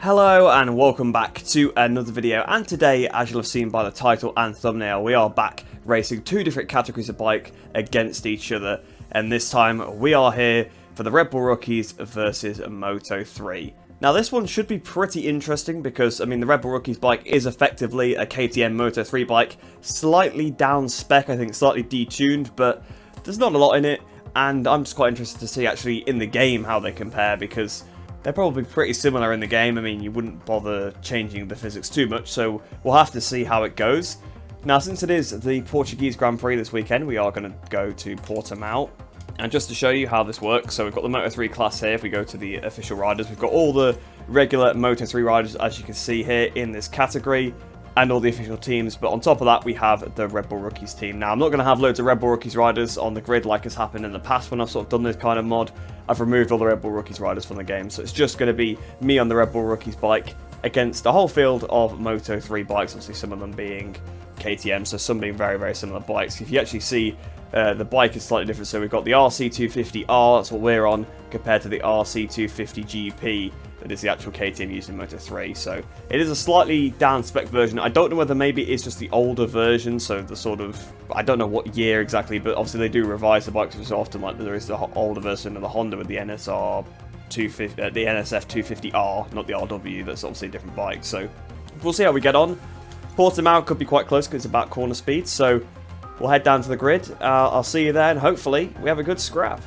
Hello and welcome back to another video, and today, as you'll have seen by the title and thumbnail, we are back racing two different categories of bike against each other, and this time we are here for the Red Bull Rookies versus Moto3. Now this one should be pretty interesting because, I mean, the Red Bull Rookies bike is effectively a KTM Moto3 bike, slightly down spec, I think slightly detuned, but there's not a lot in it, and I'm just quite interested to see actually in the game how they compare, because they're probably pretty similar in the game. I mean, you wouldn't bother changing the physics too much, so we'll have to see how it goes. Now, since it is the Portuguese Grand Prix this weekend, we are going to go to Portimao. And just to show you how this works, so we've got the Moto3 class here. If we go to the official riders, we've got all the regular Moto3 riders, as you can see here in this category, and all the official teams, but on top of that we have the Red Bull Rookies team. Now I'm not going to have loads of Red Bull Rookies riders on the grid like has happened in the past when I've sort of done this kind of mod. I've removed all the Red Bull Rookies riders from the game, so it's just going to be me on the Red Bull Rookies bike against a whole field of Moto3 bikes, obviously some of them being KTM, so some being very, very similar bikes. If you actually see, the bike is slightly different, so we've got the RC250R, that's what we're on, compared to the RC250GP. That is the actual KTM used in Moto3, so it is a slightly down spec version. I don't know whether maybe it's just the older version, so the sort of, I don't know what year exactly, but obviously they do revise the bikes so often, like there is the older version of the Honda with the NSR 250, the NSF 250R, not the RW, that's obviously a different bike, so we'll see how we get on. Portimao could be quite close because it's about corner speed, so we'll head down to the grid. I'll see you there, and hopefully we have a good scrap.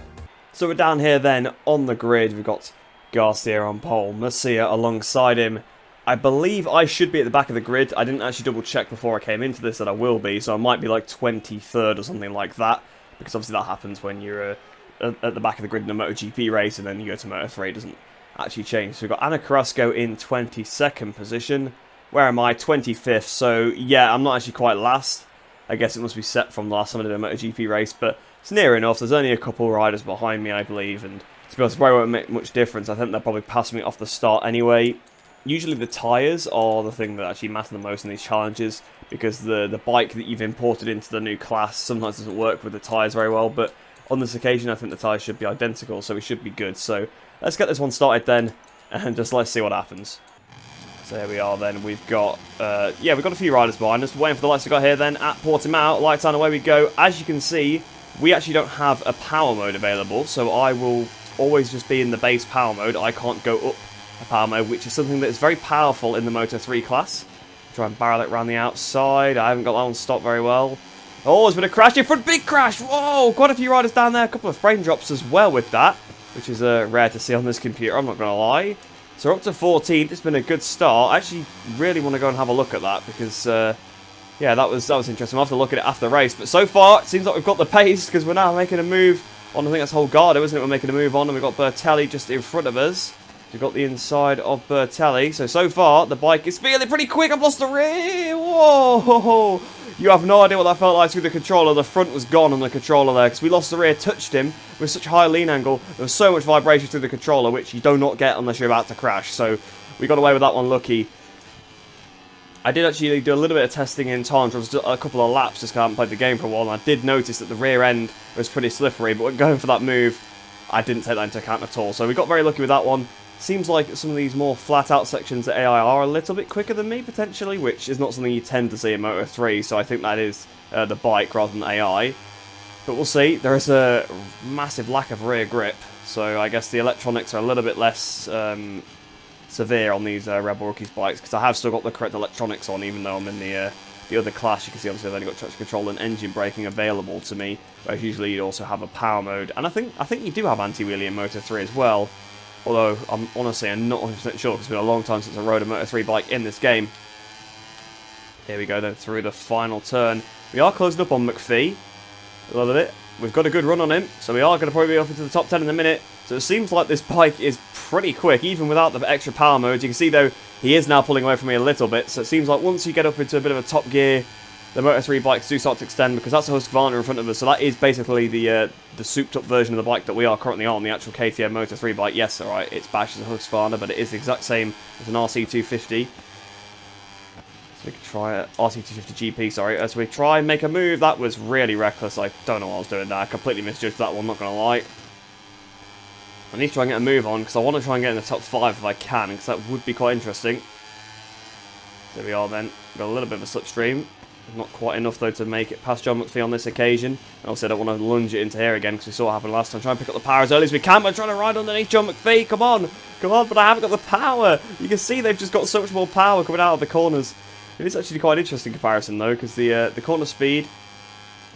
So we're down here then on the grid. We've got Garcia on pole, Murcia alongside him. I believe I should be at the back of the grid. I didn't actually double check before I came into this that I will be, so I might be like 23rd or something like that, because obviously that happens when you're at the back of the grid in a MotoGP race, and then you go to Moto3, it doesn't actually change. So we've got Ana Carrasco in 22nd position. Where am I? 25th, so yeah, I'm not actually quite last. I guess it must be set from the last time I did a MotoGP race, but it's near enough. There's only a couple riders behind me, I believe, and to be honest, it probably won't make much difference. I think they'll probably pass me off the start anyway. Usually the tyres are the thing that actually matter the most in these challenges, because the bike that you've imported into the new class sometimes doesn't work with the tyres very well, but on this occasion I think the tyres should be identical, so we should be good. So let's get this one started then, and just let's see what happens. So here we are then, we've got, yeah, we've got a few riders behind us, waiting for the lights to go here then at Portimao. Lights on, away we go. As you can see, we actually don't have a power mode available, so I will always just be in the base power mode. I can't go up a power mode, which is something that is very powerful in the Moto3 class. Try and barrel it around the outside. I haven't got that one stopped very well. Oh, there's been a crash in front, big crash! Whoa, quite a few riders down there, a couple of frame drops as well with that, which is rare to see on this computer, I'm not going to lie. So we're up to 14th, it's been a good start. I actually really want to go and have a look at that, because yeah, that was interesting. I'll have to look at it after the race, but so far it seems like we've got the pace, because we're now making a move on, I think that's Holgado, isn't it? We're making a move on, and we've got Bertelli just in front of us. We've got the inside of Bertelli. So far, the bike is feeling pretty quick. I've lost the rear. Whoa! You have no idea what that felt like through the controller. The front was gone on the controller there, because we lost the rear, touched him with such high lean angle. There was so much vibration through the controller, which you do not get unless you're about to crash. So we got away with that one lucky. I did actually do a little bit of testing in time, for a couple of laps, just because I haven't played the game for a while, and I did notice that the rear end was pretty slippery, but when going for that move, I didn't take that into account at all. So we got very lucky with that one. Seems like some of these more flat-out sections at AI are a little bit quicker than me, potentially, which is not something you tend to see in Moto3, so I think that is the bike rather than AI. But we'll see. There is a massive lack of rear grip, so I guess the electronics are a little bit less severe on these Red Bull Rookies bikes, because I have still got the correct electronics on, even though I'm in the other class. You can see obviously I've only got traction control and engine braking available to me, whereas usually you'd also have a power mode, and I think you do have anti-wheelie in Moto3 as well. Although, I'm not 100% sure, because it's been a long time since I rode a Moto3 bike in this game. Here we go then, through the final turn. We are closing up on McPhee a little bit. We've got a good run on him, so we are going to probably be up into the top 10 in a minute. So it seems like this bike is pretty quick, even without the extra power modes. You can see, though, he is now pulling away from me a little bit, so it seems like once you get up into a bit of a top gear, the Moto3 bikes do start to extend, because that's a Husqvarna in front of us, so that is basically the souped-up version of the bike that we are currently on, the actual KTM Moto3 bike. Yes, alright, it's bashed as a Husqvarna, but it is the exact same as an RC250. So we can try RC250GP, sorry, as we try and make a move. That was really reckless. I don't know what I was doing there. I completely misjudged that one, not going to lie. I need to try and get a move on, because I want to try and get in the top 5 if I can, because that would be quite interesting. There we are then. Got a little bit of a slipstream. Not quite enough, though, to make it past John McPhee on this occasion. And obviously, I don't want to lunge it into here again, because we saw what happened last time. Try and pick up the power as early as we can. We're trying to ride underneath John McPhee. Come on. Come on, but I haven't got the power. You can see they've just got so much more power coming out of the corners. It is actually quite an interesting comparison, though, because the corner speed,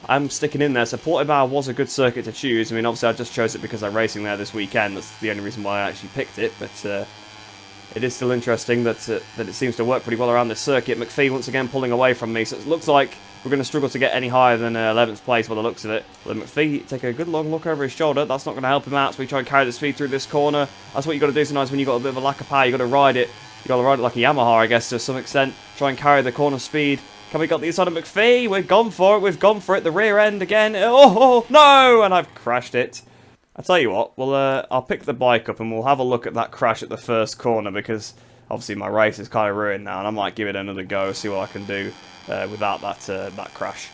I'm sticking in there. So Portimao was a good circuit to choose. I mean, obviously, I just chose it because I'm racing there this weekend. That's the only reason why I actually picked it. But it is still interesting that it seems to work pretty well around this circuit. McPhee once again pulling away from me. So it looks like we're going to struggle to get any higher than 11th place by the looks of it. But McPhee take a good long look over his shoulder. That's not going to help him out. So we try and carry the speed through this corner. That's what you got to do sometimes when you've got a bit of a lack of power. You got to ride it. You got to ride it like a Yamaha, I guess, to some extent. Try and carry the corner speed. Can we got the inside of McPhee? We've gone for it. We've gone for it. The rear end again. Oh, no! And I've crashed it. I'll tell you what. Well, I'll pick the bike up and we'll have a look at that crash at the first corner, because obviously my race is kind of ruined now, and I might give it another go, see what I can do without that crash.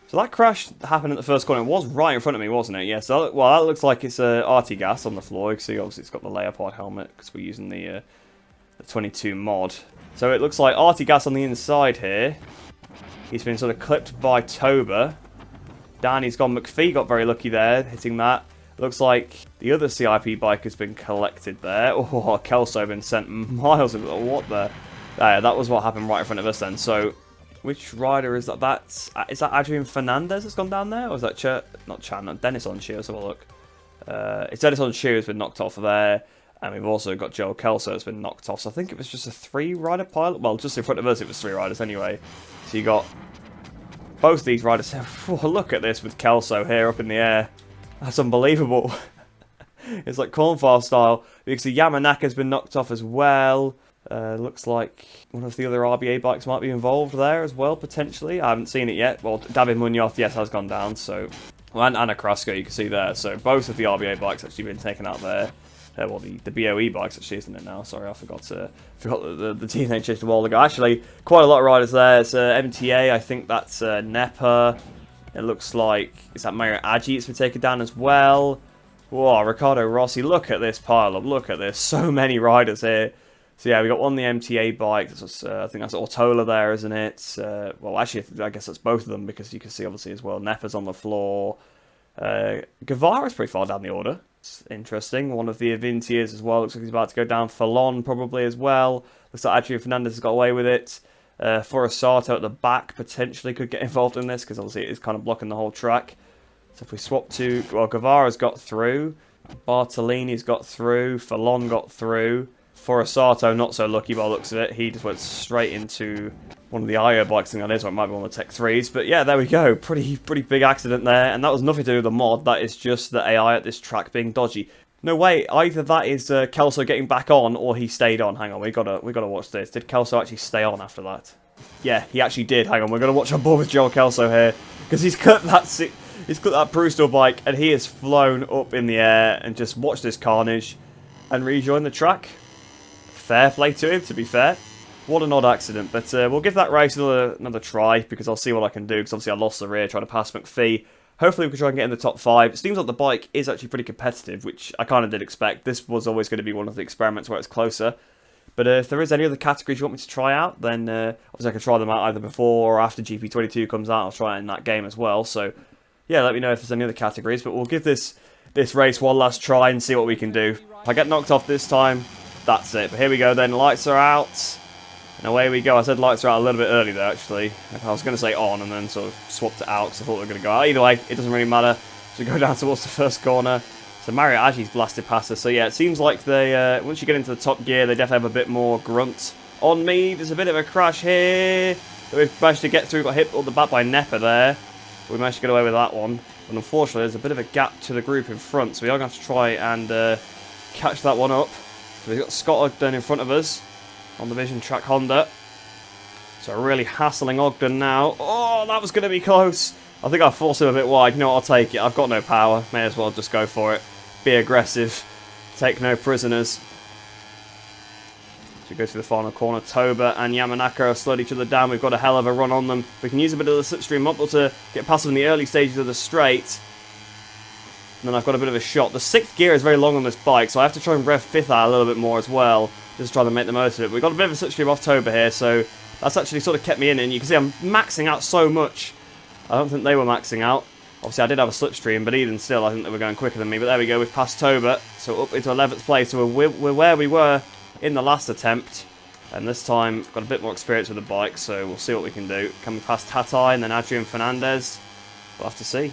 So that crash happened at the first corner. It was right in front of me, wasn't it? Yeah, so well, that looks like it's RT gas on the floor. You can see obviously it's got the Leopard helmet, because we're using the 22 mod. So it looks like RT gas on the inside here. He's been sort of clipped by Toba. Danny's gone. McPhee got very lucky there, hitting that. Looks like the other CIP bike has been collected there. Oh, Kelso been sent miles of what the... that was what happened right in front of us then. So, which rider is that? Is that Adrian Fernandez that's gone down there? Or is that Dennis Onshue? Let's have a look. It's Dennis Onshue who's been knocked off there. And we've also got Joe Kelso that's been knocked off. So I think it was just a 3-rider pilot. Well, just in front of us it was 3 riders anyway. So you got both these riders. Oh, look at this with Kelso here up in the air. That's unbelievable. It's like cornflower style. Because the Yamanaka's been knocked off as well. Looks like one of the other RBA bikes might be involved there as well, potentially. I haven't seen it yet. Well, David Munoz, yes, has gone down. So, well, and Anna Krasko, you can see there. So both of the RBA bikes actually been taken out there. Well, the BOE bikes actually, isn't it now? Sorry, I forgot the TNA changed a while ago. Actually, quite a lot of riders there. It's MTA, I think that's NEPA. It looks like, is that Mario Agi it's been taken down as well? Whoa, Ricardo Rossi, look at this pile-up, look at this. So many riders here. So yeah, we got one on the MTA bike. I think that's Ortola there, isn't it? Well, actually, I guess that's both of them, because you can see, obviously, as well, NEPA's on the floor. Guevara's pretty far down the order. It's interesting. One of the Avintiers as well. Looks like he's about to go down. Fallon probably as well. Looks like Adrian Fernandez has got away with it. Forasato at the back potentially could get involved in this, because obviously it is kind of blocking the whole track. So if we swap to... Well, Guevara's got through. Bartolini's got through. Fallon got through. Forasato not so lucky by the looks of it. He just went straight into one of the IO bikes. I think that is, or it might be one of the Tech 3s. But yeah, there we go. Pretty big accident there. And that was nothing to do with the mod. That is just the AI at this track being dodgy. No way. Either that is Kelso getting back on, or he stayed on. Hang on, we gotta watch this. Did Kelso actually stay on after that? Yeah, he actually did. Hang on, we're gonna watch on board with Joel Kelso here, because he's cut that Brewster bike and he has flown up in the air, and just watch this carnage and rejoin the track. Fair play to him, to be fair. What an odd accident, but we'll give that race another try, because I'll see what I can do, because obviously I lost the rear trying to pass McPhee. Hopefully we can try and get in the top 5. It seems like the bike is actually pretty competitive, which I kind of did expect. This was always going to be one of the experiments where it's closer. But if there is any other categories you want me to try out, then obviously I can try them out either before or after GP22 comes out. I'll try it in that game as well. So yeah, let me know if there's any other categories. But we'll give this race one last try and see what we can do. If I get knocked off this time, that's it. But here we go then. Lights are out. And away we go. I said lights are out a little bit early there, actually. I was going to say on and then sort of swapped it out because I thought they were going to go out. Either way, it doesn't really matter. So we go down towards the first corner. So Mario Agi's blasted past us. So yeah, it seems like they, once you get into the top gear, they definitely have a bit more grunt on me. There's a bit of a crash here. We've managed to get through. Got hit on the back by Nepa there. We managed to get away with that one. And unfortunately, there's a bit of a gap to the group in front. So we are going to have to try and catch that one up. So we've got Scott Ogden in front of us on the Vision Track Honda. So really hassling Ogden now. Oh, that was going to be close. I think I forced him a bit wide. You know what, I'll take it. I've got no power. May as well just go for it. Be aggressive. Take no prisoners. So we go through the final corner. Toba and Yamanaka have slowed each other down. We've got a hell of a run on them. We can use a bit of the slipstream up to get past them in the early stages of the straight. then I've got a bit of a shot. The 6th gear is very long on this bike, so I have to try and rev 5th out a little bit more as well, just trying to make the most of it. We've got a bit of a slipstream off Toba here, so that's actually sort of kept me in, and you can see I'm maxing out so much. I don't think they were maxing out. Obviously, I did have a slipstream, but even still, I think they were going quicker than me. But there we go, we've passed Toba, so up into 11th place. So we're where we were in the last attempt, and this time, got a bit more experience with the bike, so we'll see what we can do. Can we pass Tatai and then Adrian Fernandez? We'll have to see.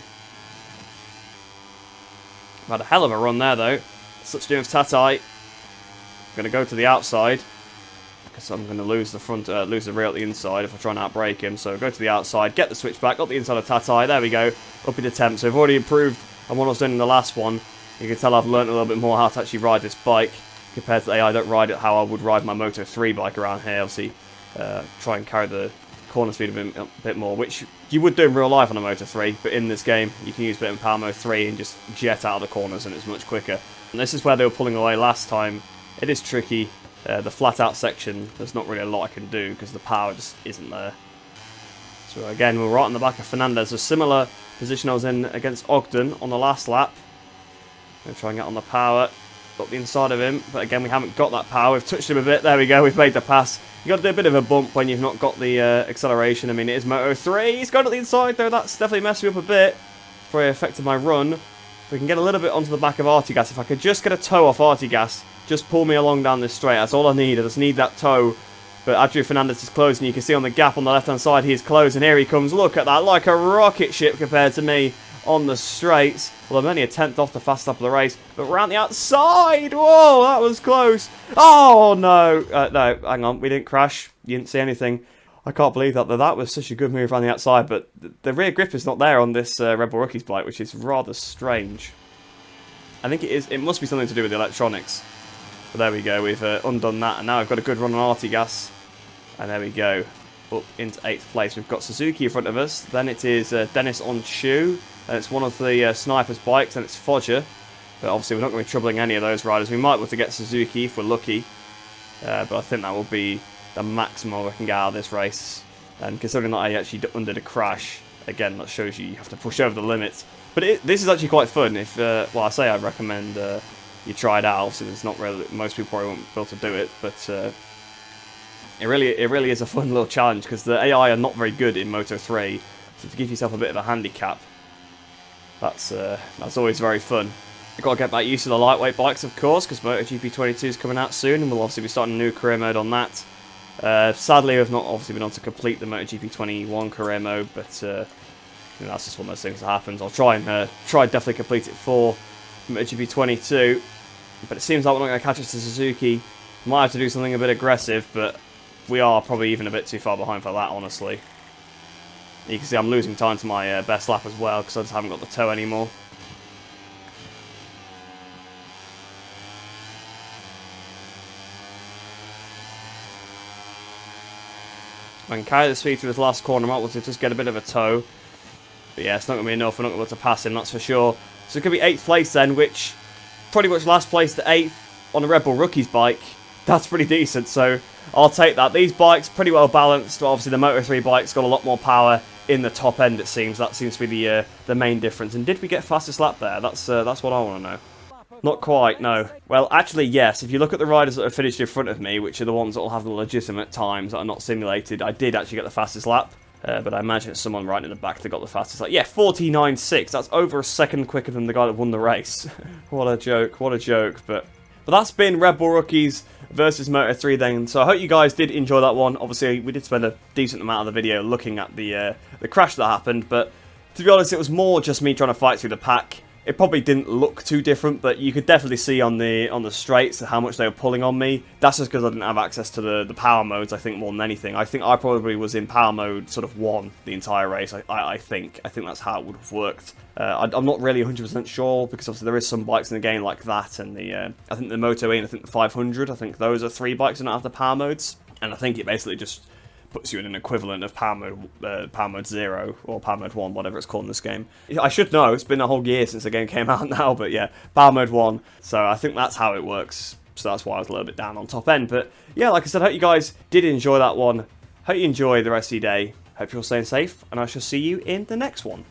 I've had a hell of a run there, though. Slipstream of Tatai. I'm going to go to the outside, because I'm going to lose the front, lose the rear at the inside if I try and outbrake him. So go to the outside, get the switch back, got the inside of Tatai. There we go, up into 10th. So I've already improved on what I was doing in the last one. You can tell I've learned a little bit more how to actually ride this bike compared to the AI. I don't ride it how I would ride my Moto3 bike around here. Obviously, try and carry the corner speed a bit more, which you would do in real life on a Moto3, but in this game you can use a bit in Power Mode 3 and just jet out of the corners, and it's much quicker. And this is where they were pulling away last time. It is tricky. The flat out section, there's not really a lot I can do because the power just isn't there. So again, we're right on the back of Fernandez. A similar position I was in against Ogden on the last lap. I'm going to try and get on the power. Got the inside of him, but again we haven't got that power. We've touched him a bit. There we go, we've made the pass. You've got to do a bit of a bump when you've not got the acceleration. I mean, it is Moto3. He's gone to the inside though. That's definitely messed me up a bit before I affected my run. If we can get a little bit onto the back of Artigas, if I could just get a toe off Artigas, just pull me along down this straight. That's all I need. I just need that toe. But Adrian Fernandez is closed, and you can see on the gap on the left-hand side, he is closed, and here he comes. Look at that, like a rocket ship compared to me on the straights. Well, I'm only a 10th off the fast lap of the race, but we're around the outside. Whoa, that was close. Oh, no. No, hang on. We didn't crash. You didn't see anything. I can't believe that. That was such a good move around the outside, but the rear grip is not there on this Red Bull Rookies bike, which is rather strange. I think it is. It must be something to do with the electronics. But there we go. We've undone that, and now I've got a good run on Artigas. And there we go. Up into 8th place. We've got Suzuki in front of us. Then it is Dennis on Shoe. And it's one of the Snipers bikes, and it's Fodger. But obviously we're not going to be troubling any of those riders. We might be able to get Suzuki if we're lucky. But I think that will be the maximum we can get out of this race. And considering that I actually undid a crash, again, that shows you have to push over the limits. But this is actually quite fun. If well, I say I'd recommend you try it out. Obviously, there's not really, most people probably won't be able to do it, but it really is a fun little challenge because the AI are not very good in Moto3. So to give yourself a bit of a handicap, that's always very fun. You've got to get back used to the lightweight bikes, of course, because MotoGP 22 is coming out soon, and we'll obviously be starting a new career mode on that. Sadly, we've not obviously been able to complete the MotoGP 21 career mode, but you know, that's just one of those things that happens. I'll try and definitely complete it for MotoGP 22, but it seems like we're not going to catch us to Suzuki. Might have to do something a bit aggressive, but we are probably even a bit too far behind for that, honestly. You can see I'm losing time to my best lap as well, because I just haven't got the toe anymore. If I can carry the speed through this last corner, I might want to just get a bit of a toe. But yeah, it's not going to be enough. We're not going to be able to pass him, that's for sure. So it could be 8th place then, which pretty much last place to 8th on a Red Bull Rookies bike. That's pretty decent, so I'll take that. These bikes, pretty well balanced. Obviously, the Moto3 bike's got a lot more power in the top end, it seems. That seems to be the main difference. And did we get fastest lap there? That's what I want to know. Not quite, no. Well, actually, yes. If you look at the riders that have finished in front of me, which are the ones that will have the legitimate times that are not simulated, I did actually get the fastest lap. But I imagine it's someone right in the back that got the fastest lap. Yeah, 49.6. That's over a second quicker than the guy that won the race. What a joke, what a joke. But that's been Red Bull Rookies versus Moto3 then. So I hope you guys did enjoy that one. Obviously, we did spend a decent amount of the video looking at the crash that happened. But to be honest, it was more just me trying to fight through the pack. It probably didn't look too different, but you could definitely see on the straights how much they were pulling on me. That's just because I didn't have access to the power modes, I think, more than anything. I think I probably was in power mode sort of 1 the entire race, I think. I think that's how it would have worked. I'm not really 100% sure, because obviously there is some bikes in the game like that, and I think the Moto3 and I think the 500, I think those are 3 bikes that don't have the power modes. And I think it basically just puts you in an equivalent of power mode 0 or power mode 1, whatever it's called in this game. I should know, it's been a whole year since the game came out now, but yeah, power mode 1. So I think that's how it works. So that's why I was a little bit down on top end. But yeah, like I said, I hope you guys did enjoy that one. Hope you enjoy the rest of your day. Hope you're staying safe, and I shall see you in the next one.